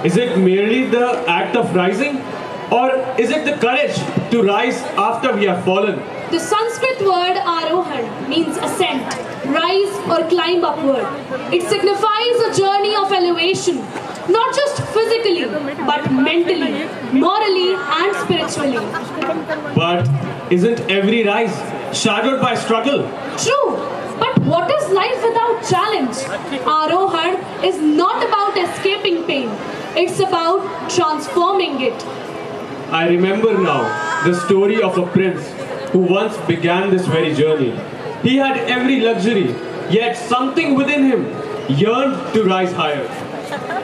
Is it merely the act of rising? Or is it the courage to rise after we have fallen? The Sanskrit word Arohan means ascent, rise or climb upward. It signifies a journey of elevation, not just physically, but mentally, morally and spiritually. But isn't every rise shadowed by struggle? True, but what is life without challenge? Arohan is not about escaping pain, it's about transforming it. I remember now the story of a prince who once began this very journey. He had every luxury, yet something within him yearned to rise higher.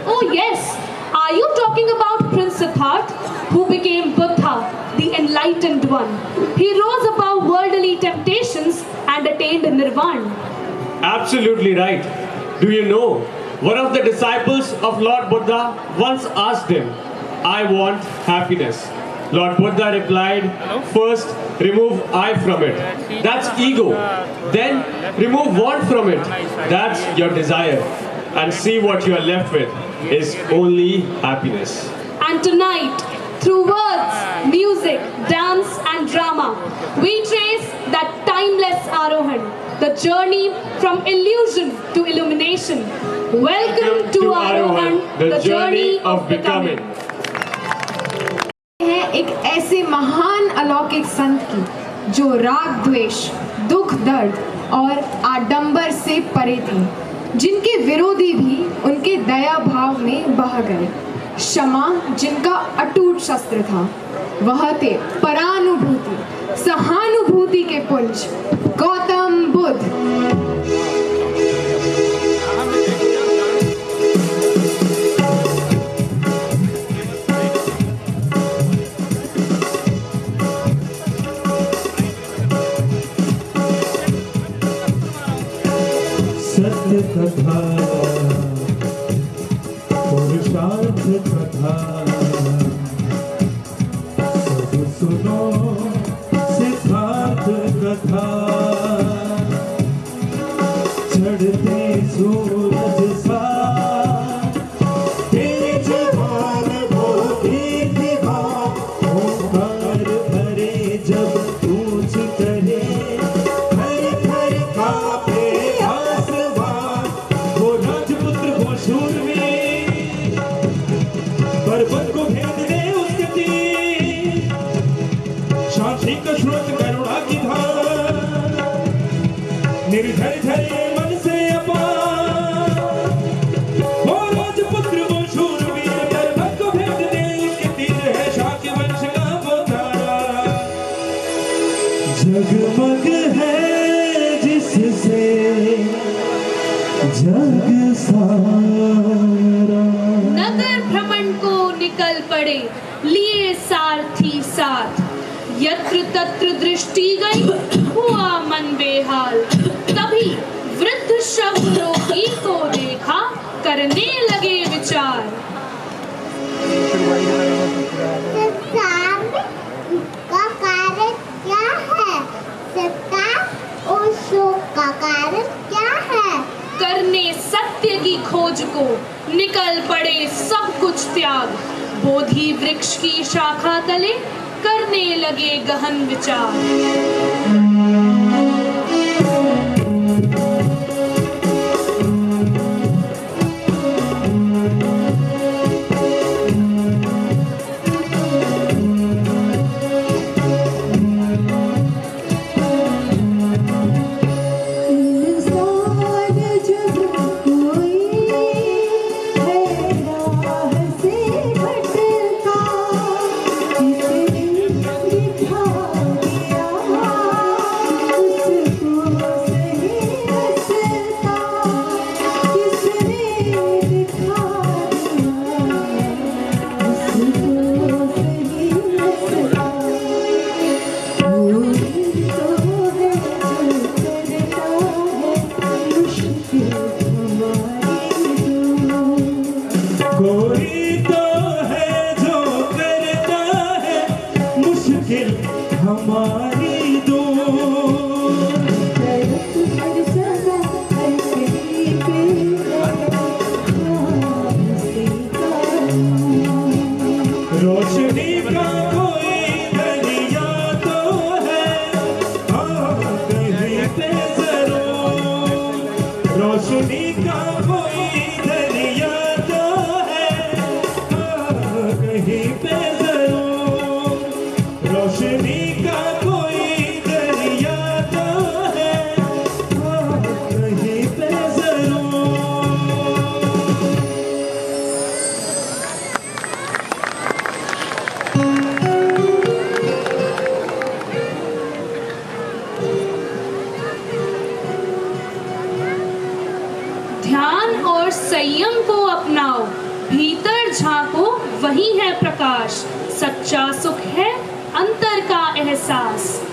Oh yes, are you talking about Prince Siddhartha, who became Buddha, the enlightened one? He rose above worldly temptations and attained nirvana. Absolutely right. Do you know, one of the disciples of Lord Buddha once asked him, I want happiness. Lord Buddha replied, first remove I from it. That's ego. Then remove want from it. That's your desire. And see what you are left with is only happiness. And tonight, through words, music, dance and drama, we trace that timeless Arohan, the journey from illusion to illumination. Welcome to Arohan, the journey of becoming. है एक ऐसे महान अलौकिक संत की जो राग द्वेष, दुख दर्द और आडंबर से परे थे, जिनके विरोधी भी उनके दया भाव में बह गए। क्षमा जिनका अटूट शस्त्र था, वह थे परानुभूति, सहानुभूति के पुंज, गौतम बुद्ध। कथा पुरुषार्थ कथा सब सुनो सिद्धार्थ कथा चढ़ते सूरज सा तेज भाल भोगी दिवा ओंकार भरे जब पूछ करे हर हर कापे पर्वत को भेद दे उसके तीर, शांति का स्रोत करुणा की धार, निर्धर धरे मन से अपार, वो राजपुत्र वो शूरवीर, पर्वत को भेद दे उसके तीर है शाक्य वंश का वो तारा, जगमग है जिससे जग सारा। नगर भ्रमण को निकल पड़े लिए सारथी साथ, यत्र तत्र दृष्टि गई हुआ मन बेहाल, तभी वृद्ध शव रोगी को देखा करने लगे विचार। का कारण क्या है? और शोक का कारण क्या है? करने सत्य की खोज को निकल पड़े सब कुछ त्याग, बोधि वृक्ष की शाखा तले करने लगे गहन विचार। भीतर झांको वही है प्रकाश, सच्चा सुख है अंतर का एहसास।